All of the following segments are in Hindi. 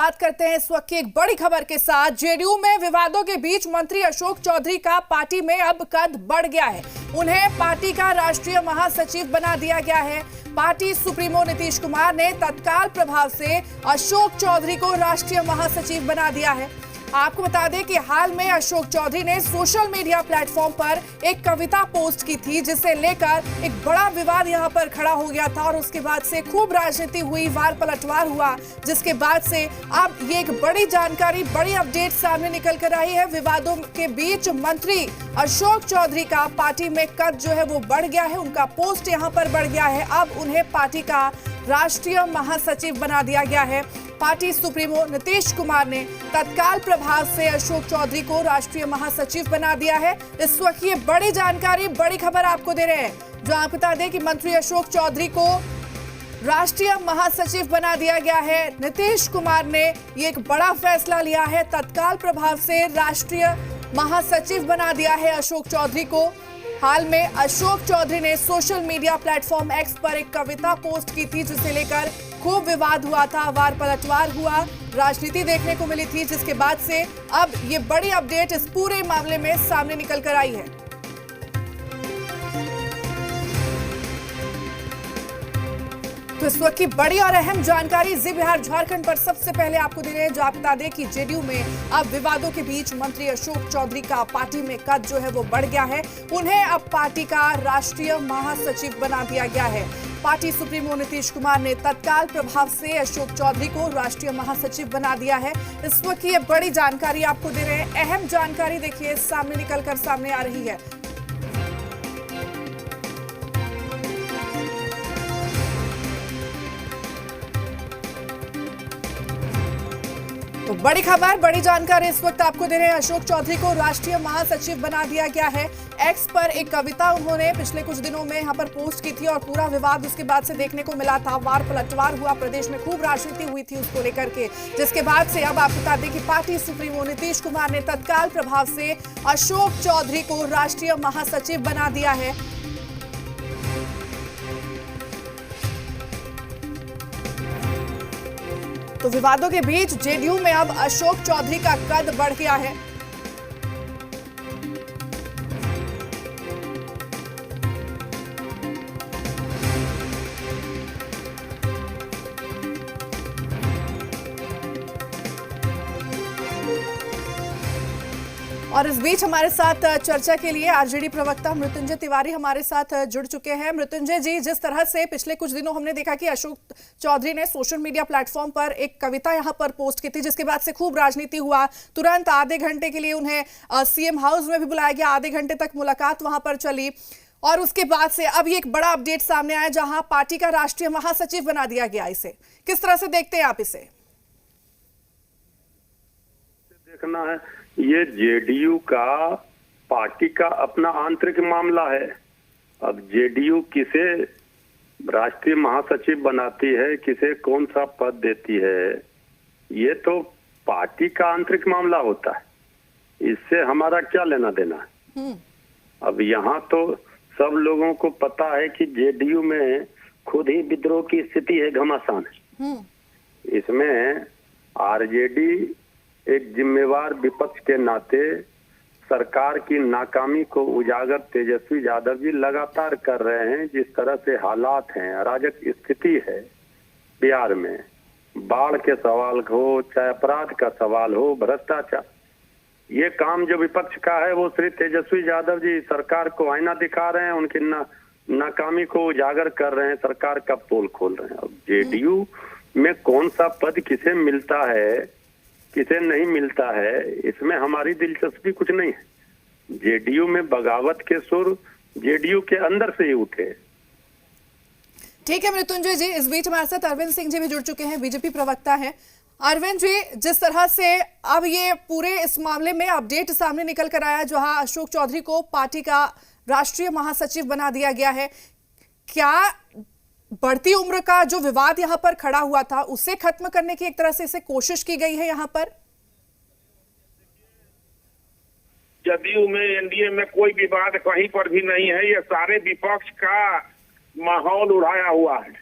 शुरुआत करते हैं इस वक्त की एक बड़ी खबर के साथ। जेडीयू में विवादों के बीच मंत्री अशोक चौधरी का पार्टी में अब कद बढ़ गया है। उन्हें पार्टी का राष्ट्रीय महासचिव बना दिया गया है। पार्टी सुप्रीमो नीतीश कुमार ने तत्काल प्रभाव से अशोक चौधरी को राष्ट्रीय महासचिव बना दिया है। आपको बता दें कि हाल में अशोक चौधरी ने सोशल मीडिया प्लेटफॉर्म पर एक कविता पोस्ट की थी, जिसे लेकर एक बड़ा विवाद यहां पर खड़ा हो गया था और उसके बाद से खूब राजनीति हुई, वार पलटवार हुआ, जिसके बाद से अब ये एक बड़ी जानकारी, बड़ी अपडेट सामने निकल कर आई है। विवादों के बीच मंत्री अशोक चौधरी का पार्टी में कद जो है वो बढ़ गया है, उनका पोस्ट यहां पर बढ़ गया है। अब उन्हें पार्टी का राष्ट्रीय महासचिव बना दिया गया है। पार्टी सुप्रीमो नीतीश कुमार ने तत्काल प्रभाव से अशोक चौधरी को राष्ट्रीय महासचिव बना दिया है। इस वक्त ये बड़ी जानकारी, बड़ी खबर आपको दे रहे हैं, जो आप बता दें कि मंत्री अशोक चौधरी को राष्ट्रीय महासचिव बना दिया गया है। नीतीश कुमार ने ये एक बड़ा फैसला लिया है, तत्काल प्रभाव से राष्ट्रीय महासचिव बना दिया है अशोक चौधरी को। हाल में अशोक चौधरी ने सोशल मीडिया प्लेटफॉर्म एक्स पर एक कविता पोस्ट की थी, जिसे लेकर खूब विवाद हुआ था, वार पलटवार हुआ, राजनीति देखने को मिली थी, जिसके बाद से अब ये बड़ी अपडेट इस पूरे मामले में सामने निकल कर आई है। तो इस वक्त की बड़ी और अहम जानकारी जी बिहार झारखंड पर सबसे पहले आपको दे रहे हैं, जो आप बता दें कि जेडीयू में अब विवादों के बीच मंत्री अशोक चौधरी का पार्टी में कद जो है वो बढ़ गया है। उन्हें अब पार्टी का राष्ट्रीय महासचिव बना दिया गया है। पार्टी सुप्रीमो नीतीश कुमार ने तत्काल प्रभाव से अशोक चौधरी को राष्ट्रीय महासचिव बना दिया है। इस वक्त की ये बड़ी जानकारी आपको दे रहे हैं, अहम जानकारी देखिए सामने निकलकर सामने आ रही है। तो बड़ी खबर, बड़ी जानकारी इस वक्त आपको दे रहे हैं। अशोक चौधरी को राष्ट्रीय महासचिव बना दिया गया है। एक्स पर एक कविता उन्होंने पिछले कुछ दिनों में यहां पर पोस्ट की थी और पूरा विवाद उसके बाद से देखने को मिला था, वार पलटवार हुआ, प्रदेश में खूब राजनीति हुई थी उसको लेकर के, जिसके बाद से अब आप बता दें कि पार्टी सुप्रीमो नीतीश कुमार ने तत्काल प्रभाव से अशोक चौधरी को राष्ट्रीय महासचिव बना दिया है। तो विवादों के बीच जेडीयू में अब अशोक चौधरी का कद बढ़ गया है। और इस बीच हमारे साथ चर्चा के लिए आरजेडी प्रवक्ता मृत्युंजय तिवारी हमारे साथ जुड़ चुके हैं। मृत्युंजय जी, जिस तरह से पिछले कुछ दिनों हमने देखा कि अशोक चौधरी ने सोशल मीडिया प्लेटफॉर्म पर एक कविता यहां पर पोस्ट की थी, जिसके बाद से खूब राजनीति हुआ, तुरंत आधे घंटे के लिए उन्हें सीएम हाउस में भी बुलाया गया, आधे घंटे तक मुलाकात वहां पर चली और उसके बाद से अब ये एक बड़ा अपडेट सामने आया, जहां पार्टी का राष्ट्रीय महासचिव बना दिया गया। इसे किस तरह से देखते हैं आप? इसे देखना है, ये जेडीयू का पार्टी का अपना आंतरिक मामला है। अब जेडीयू किसे राष्ट्रीय महासचिव बनाती है, किसे कौन सा पद देती है, ये तो पार्टी का आंतरिक मामला होता है, इससे हमारा क्या लेना देना है। अब यहाँ तो सब लोगों को पता है कि जेडीयू में खुद ही विद्रोह की स्थिति है, घमासान है। इसमें आरजेडी एक जिम्मेवार विपक्ष के नाते सरकार की नाकामी को उजागर तेजस्वी यादव जी लगातार कर रहे हैं। जिस तरह से हालात हैं, अराजक स्थिति है बिहार में, बाढ़ के सवाल हो, चाहे अपराध का सवाल हो, भ्रष्टाचार, ये काम जो विपक्ष का है वो श्री तेजस्वी यादव जी सरकार को आईना दिखा रहे हैं, उनकी नाकामी को उजागर कर रहे हैं, सरकार का पोल खोल रहे हैं। अब जेडीयू में कौन सा पद किसे मिलता है, किसे नहीं मिलता है, इसमें हमारी दिलचस्पी कुछ नहीं है। जेडीयू में बगावत के सुर जेडीयू के अंदर से ही उठे। ठीक है मृत्युंजय जी, इस बीच हमारे साथ अरविंद सिंह जी भी जुड़ चुके हैं, बीजेपी प्रवक्ता हैं। अरविंद जी, जिस तरह से अब ये पूरे इस मामले में अपडेट सामने निकल कर आया, जहां अशोक चौधरी को पार्टी का राष्ट्रीय महासचिव बना दिया गया है, क्या बढ़ती उम्र का जो विवाद यहां पर खड़ा हुआ था उसे खत्म करने की एक तरह से इसे कोशिश की गई है यहां पर? जदयू में, एनडीए में कोई विवाद कहीं पर भी नहीं है। ये सारे विपक्ष का माहौल उड़ाया हुआ है।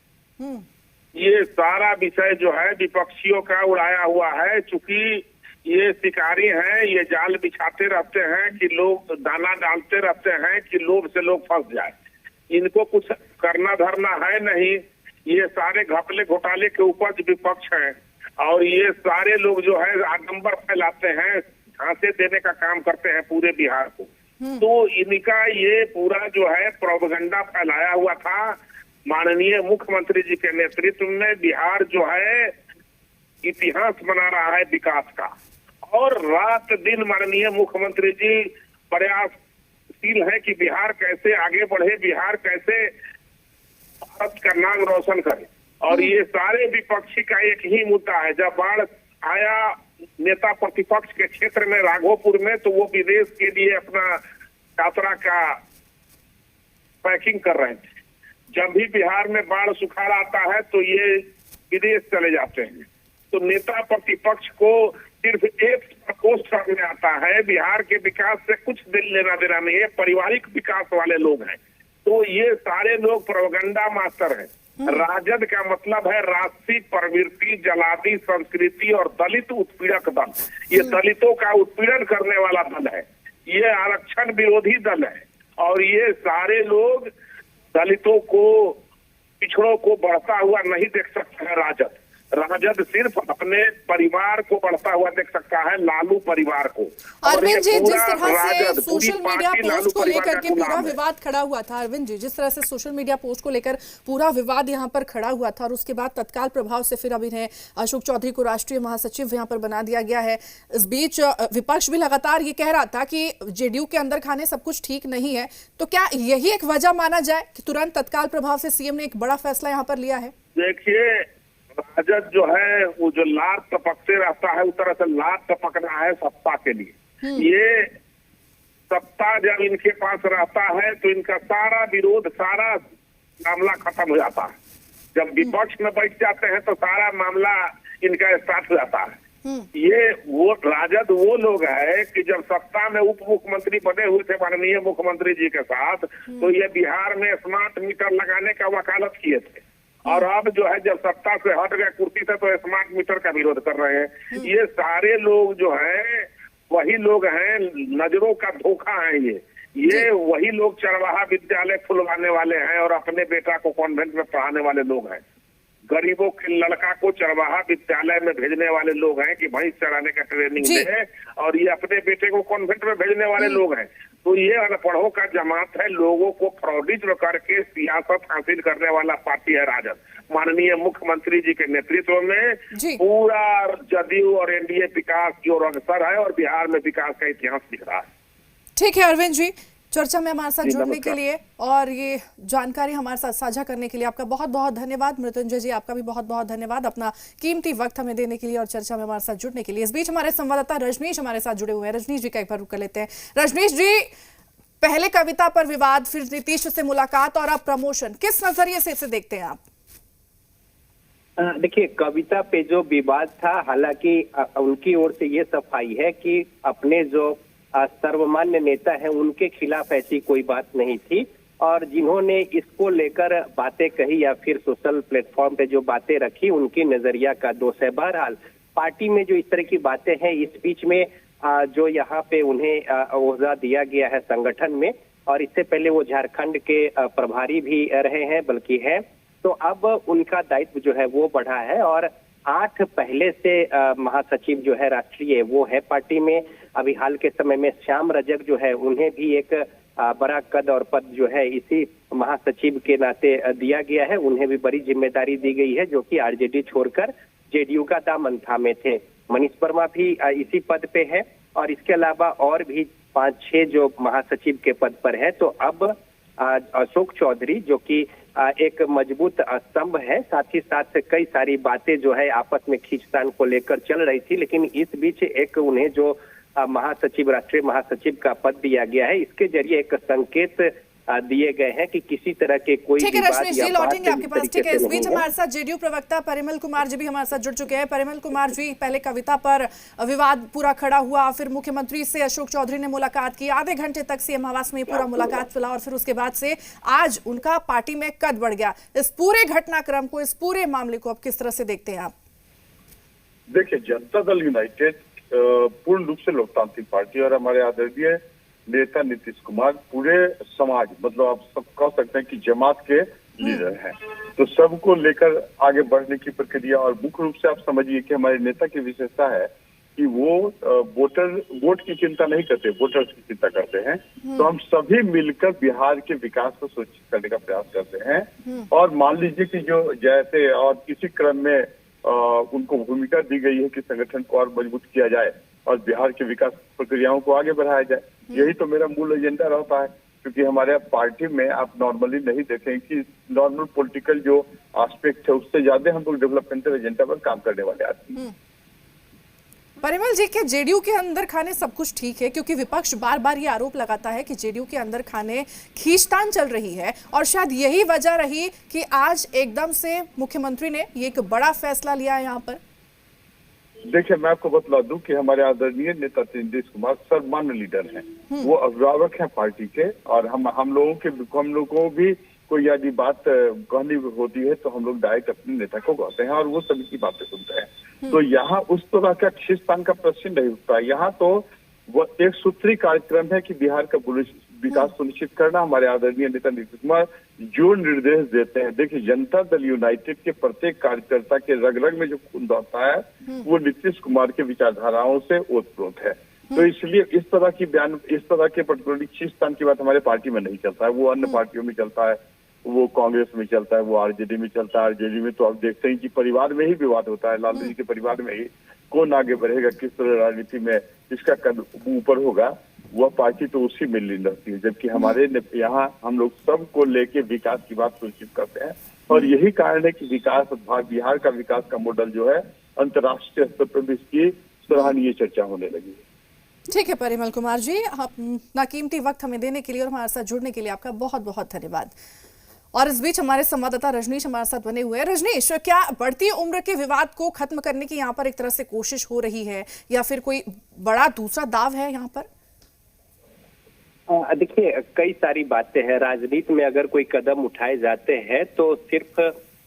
ये सारा विषय जो है विपक्षियों का उड़ाया हुआ है। चूंकि ये शिकारी हैं, ये जाल बिछाते रहते हैं कि लोग दाना डालते रहते हैं कि लोभ से लोग फंस जाए। इनको कुछ करना धरना है नहीं। ये सारे घपले घोटाले के उपज विपक्ष हैं और ये सारे लोग जो है आडंबर फैलाते हैं, झांसे देने का काम करते हैं पूरे बिहार को। तो इनका ये पूरा जो है प्रोपेगेंडा फैलाया हुआ था। माननीय मुख्यमंत्री जी के नेतृत्व में बिहार जो है इतिहास बना रहा है विकास का, और रात दिन माननीय मुख्यमंत्री जी प्रयासशील है कि बिहार कैसे आगे बढ़े, बिहार कैसे भारत का नाम रोशन करे। और ये सारे विपक्षी का एक ही मुद्दा है। जब बाढ़ आया नेता प्रतिपक्ष के क्षेत्र में राघोपुर में, तो वो विदेश के लिए अपना यात्रा का पैकिंग कर रहे थे। जब भी बिहार में बाढ़ सुखाड़ आता है तो ये विदेश चले जाते हैं। तो नेता प्रतिपक्ष को सिर्फ एक प्रकोष्ठ में आता है, बिहार के विकास से कुछ दिल लेना देना नहीं है। पारिवारिक विकास वाले लोग हैं। तो ये सारे लोग प्रोपेगेंडा मास्टर हैं। राजद का मतलब है राष्ट्रीय प्रवृत्ति, जलादी संस्कृति और दलित उत्पीड़क दल। ये दलितों का उत्पीड़न करने वाला दल है। ये आरक्षण विरोधी दल है और ये सारे लोग दलितों को, पिछड़ों को बढ़ता हुआ नहीं देख सकते हैं। राजद सिर्फ अपने परिवार को बढ़ता हुआ देख सकता है, लालू परिवार को। अरविंद जी, जिस तरह से सोशल मीडिया पोस्ट को लेकर के पूरा विवाद खड़ा हुआ था, अरविंद जी जिस तरह से सोशल मीडिया पोस्ट को लेकर पूरा विवाद यहाँ पर खड़ा हुआ था और उसके बाद तत्काल प्रभाव से फिर अब इन्हें अशोक चौधरी को राष्ट्रीय महासचिव यहाँ पर बना दिया गया है। इस बीच विपक्ष भी लगातार ये कह रहा था कि जेडीयू के अंदर खाने सब कुछ ठीक नहीं है। तो क्या यही एक वजह माना जाए कि तुरंत तत्काल प्रभाव से सीएम ने एक बड़ा फैसला यहाँ पर लिया है? देखिए, राजद जो है वो जो लार टपकते रहता है, उस तरह से लार टपकना है सत्ता के लिए। ये सत्ता जब इनके पास रहता है तो इनका सारा विरोध, सारा मामला खत्म हो जाता है। जब विपक्ष में बैठ जाते हैं तो सारा मामला इनका स्टार्ट हो जाता है। ये वो राजद वो लोग है कि जब सत्ता में उप मुख्यमंत्री बने हुए थे माननीय मुख्यमंत्री जी के साथ, तो ये बिहार में स्मार्ट मीटर लगाने का वकालत किए थे। और अब जो है जब सत्ता से हट गए कुर्सी से, तो स्मार्ट मीटर का विरोध कर रहे हैं। ये सारे लोग जो है वही लोग हैं, नजरों का धोखा है। ये वही लोग चरवाहा विद्यालय खुलवाने वाले हैं और अपने बेटा को कॉन्वेंट में पढ़ाने वाले लोग हैं। गरीबों के लड़का को चरवाहा विद्यालय में भेजने वाले लोग हैं कि भैंस चराने का ट्रेनिंग दे, और ये अपने बेटे को कॉन्वेंट में भेजने वाले लोग हैं। तो ये अनपढ़ों का जमात है। लोगों को फ्रॉडिज्म करके सियासत हासिल करने वाला पार्टी है राजद। माननीय मुख्यमंत्री जी के नेतृत्व में पूरा जदयू और एनडीए विकास की ओर अग्रसर है और बिहार में विकास का इतिहास दिख रहा है। ठीक है अरविंद जी, चर्चा में हमारे साथ जुड़ने के लिए और ये जानकारी हमारे साथ साझा करने के लिए आपका बहुत बहुत धन्यवाद। मृत्युंजय जी, आपका भी बहुत बहुत धन्यवाद अपना कीमती वक्त हमें देने के लिए और चर्चा में हमारे साथ जुड़ने के लिए। इस बीच हमारे संवाददाता रजनीश हमारे साथ जुड़े हुए हैं। रजनीश जी का एक बार रुक कर लेते हैं। रजनीश जी, पहले कविता पर विवाद, फिर नीतीश से मुलाकात और अब प्रमोशन, किस नजरिए से इसे देखते हैं आप? देखिए, कविता पे जो विवाद था, हालांकि उनकी ओर से ये सफाई है कि अपने जो सर्वमान्य नेता है उनके खिलाफ ऐसी कोई बात नहीं थी, और जिन्होंने इसको लेकर बातें कही या फिर सोशल प्लेटफॉर्म पे जो बातें रखी उनकी नजरिया का दोष है। बहरहाल पार्टी में जो इस तरह की बातें हैं, इस बीच में जो यहाँ पे उन्हें ओहदा दिया गया है संगठन में, और इससे पहले वो झारखंड के प्रभारी भी रहे हैं बल्कि है, तो अब उनका दायित्व जो है वो बढ़ा है और 8 पहले से महासचिव जो है राष्ट्रीय वो है पार्टी में। अभी हाल के समय में श्याम रजक जो है उन्हें भी एक बड़ा कद और पद जो है इसी महासचिव के नाते दिया गया है। उन्हें भी बड़ी जिम्मेदारी दी गई है, जो कि आरजेडी छोड़कर जेडीयू का दामन थामे थे। मनीष वर्मा भी इसी पद पे है और इसके अलावा और भी 5-6 जो महासचिव के पद पर है। तो अब अशोक चौधरी जो कि एक मजबूत स्तंभ है, साथ ही साथ कई सारी बातें जो है आपस में खींचतान को लेकर चल रही थी, लेकिन इस बीच एक उन्हें जो महासचिव, राष्ट्रीय महासचिव का पद दिया गया है, इसके जरिए एक संकेत दिए गए हैं कि किसी तरह के कोई ठीक है विवाद रश्मि या जी, बात लौटेंगे इस आपके पास। तरीके ठीक है, से इस बीच नहीं है। हमारे साथ जेडीयू प्रवक्ता परिमल कुमार जी भी हमारे साथ जुड़ चुके हैं। परिमल कुमार जी, पहले कविता पर विवाद पूरा खड़ा हुआ, फिर मुख्यमंत्री से अशोक चौधरी ने मुलाकात की, आधे घंटे तक सीएम आवास में पूरा मुलाकात चला और फिर उसके बाद से आज उनका पार्टी में कद बढ़ गया। इस पूरे घटनाक्रम को, इस पूरे मामले को आप किस तरह से देखते हैं आप? देखिए, जनता दल यूनाइटेड पूर्ण रूप से लोकतांत्रिक पार्टी और हमारे आदरणीय नेता नीतीश कुमार पूरे समाज, मतलब आप सब कह सकते हैं कि जमात के लीडर हैं, तो सबको लेकर आगे बढ़ने की प्रक्रिया। और मुख्य रूप से आप समझिए कि हमारे नेता की विशेषता है कि वो वोट की चिंता नहीं करते, वोटर्स की चिंता करते हैं। तो हम सभी मिलकर बिहार के विकास को सुनिश्चित करने का प्रयास करते हैं। और मान लीजिए कि जो जैसे और इसी क्रम में उनको भूमिका दी गई है कि संगठन को और मजबूत किया जाए और बिहार के विकास प्रक्रियाओं को आगे बढ़ाया जाए। यही तो मेरा मूल एजेंडा रहता है, क्योंकि हमारे पार्टी में आप नॉर्मली नहीं देखें कि नॉर्मल पॉलिटिकल जो एस्पेक्ट है उससे ज्यादा हम लोग डेवलपमेंटल एजेंडा पर काम करने वाले आदमी हैं। परिमल जी, के जेडीयू के अंदर खाने सब कुछ ठीक है? क्योंकि विपक्ष बार बार ये आरोप लगाता है कि जेडीयू के अंदर खाने खींचतान चल रही है और शायद यही वजह रही कि आज एकदम से मुख्यमंत्री ने ये एक बड़ा फैसला लिया है यहाँ पर। देखिए, मैं आपको बतला दूं कि हमारे आदरणीय नेता नीतीश कुमार सर्वमान्य लीडर हैं, वो अभिभावक हैं पार्टी के। और हम लोगों को भी कोई यदि बात कहनी होती है तो हम लोग डायरेक्ट अपने नेता को कहते हैं और वो सभी की बातें सुनते हैं। तो यहाँ उस तरह का खींचतान का प्रश्न नहीं उठता है। यहाँ तो वो एक सूत्री कार्यक्रम है कि बिहार का विकास सुनिश्चित करना। हमारे आदरणीय नेता नीतीश कुमार जो निर्देश देते हैं, देखिए जनता दल यूनाइटेड के प्रत्येक कार्यकर्ता के रग रग में जो खून दौड़ता है वो नीतीश कुमार के विचारधाराओं से ओतप्रोत है। तो इसलिए इस तरह के पर्टिकुलरली खींचतान की बात हमारे पार्टी में नहीं चलता है। वो अन्य पार्टियों में चलता है, वो कांग्रेस में चलता है, वो आरजेडी में चलता है। आरजेडी में तो आप देखते हैं कि परिवार में ही विवाद होता है, लालू जी के परिवार में ही कौन आगे बढ़ेगा, किस तरह राजनीति में इसका कदम ऊपर होगा, वह पार्टी तो उसी में लीन रहती है। जबकि हमारे यहाँ हम लोग सबको लेके विकास की बात सुनिश्चित करते हैं और यही कारण है कि बिहार का विकास का मॉडल जो है अंतर्राष्ट्रीय स्तर पर भी इसकी सराहनीय चर्चा होने लगी है। ठीक है परिमल कुमार जी, अपना कीमती वक्त हमें देने के लिए और हमारे साथ जुड़ने के लिए आपका बहुत बहुत धन्यवाद। और इस बीच हमारे संवाददाता रजनीश हमारे साथ बने हुए हैं। रजनीश, क्या बढ़ती उम्र के विवाद को खत्म करने की यहाँ पर एक तरह से कोशिश हो रही है या फिर कोई बड़ा दूसरा दाव है यहाँ पर? देखिए, कई सारी बातें हैं राजनीति में। अगर कोई कदम उठाए जाते हैं तो सिर्फ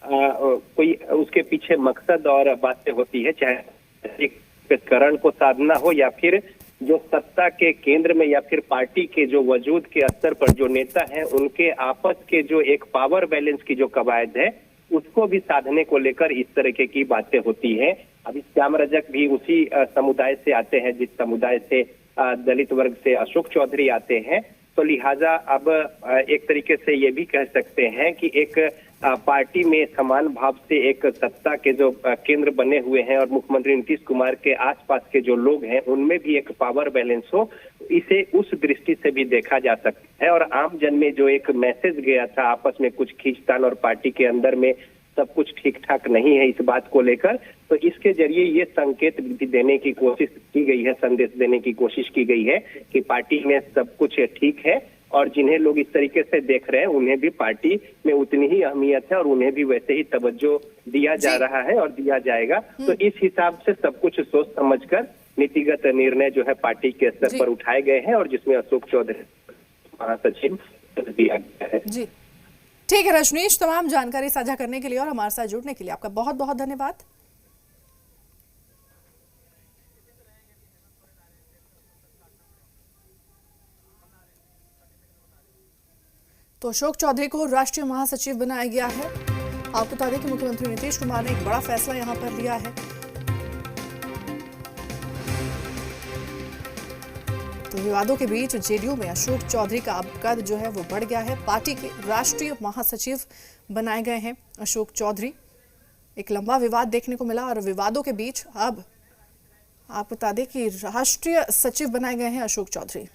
कोई उसके पीछे मकसद और बातें होती है, चाहे करण को साधना हो या फिर जो सत्ता के केंद्र में या फिर पार्टी के जो वजूद के स्तर पर जो नेता हैं उनके आपस के जो एक पावर बैलेंस की जो कवायद है उसको भी साधने को लेकर इस तरह की बातें होती हैं। अभी श्याम रजक भी उसी समुदाय से आते हैं जिस समुदाय से दलित वर्ग से अशोक चौधरी आते हैं। तो लिहाजा अब एक तरीके से ये भी कह सकते हैं कि एक पार्टी में समान भाव से एक सत्ता के जो केंद्र बने हुए हैं और मुख्यमंत्री नीतीश कुमार के आसपास के जो लोग हैं उनमें भी एक पावर बैलेंस हो, इसे उस दृष्टि से भी देखा जा सकता है। और आम जन में जो एक मैसेज गया था आपस में कुछ खींचतान और पार्टी के अंदर में सब कुछ ठीक ठाक नहीं है इस बात को लेकर, तो इसके जरिए ये संकेत देने की कोशिश की गई है, संदेश देने की कोशिश की गई है कि पार्टी में सब कुछ ठीक है और जिन्हें लोग इस तरीके से देख रहे हैं उन्हें भी पार्टी में उतनी ही अहमियत है और उन्हें भी वैसे ही तवज्जो दिया जा रहा है और दिया जाएगा। तो इस हिसाब से सब कुछ सोच समझकर नीतिगत निर्णय जो है पार्टी के स्तर पर उठाए गए हैं और जिसमें अशोक चौधरी महासचिव दिया गया है। जी ठीक है रजनीश, तमाम जानकारी साझा करने के लिए और हमारे साथ जुड़ने के लिए आपका बहुत बहुत धन्यवाद। तो अशोक चौधरी को राष्ट्रीय महासचिव बनाया गया है। आपको बता दें कि मुख्यमंत्री नीतीश कुमार ने एक बड़ा फैसला यहां पर लिया है। तो विवादों के बीच जेडीयू में अशोक चौधरी का अब कद जो है वो बढ़ गया है। पार्टी के राष्ट्रीय महासचिव बनाए गए हैं अशोक चौधरी। एक लंबा विवाद देखने को मिला और विवादों के बीच अब आपको बता दें कि राष्ट्रीय सचिव बनाए गए हैं अशोक चौधरी।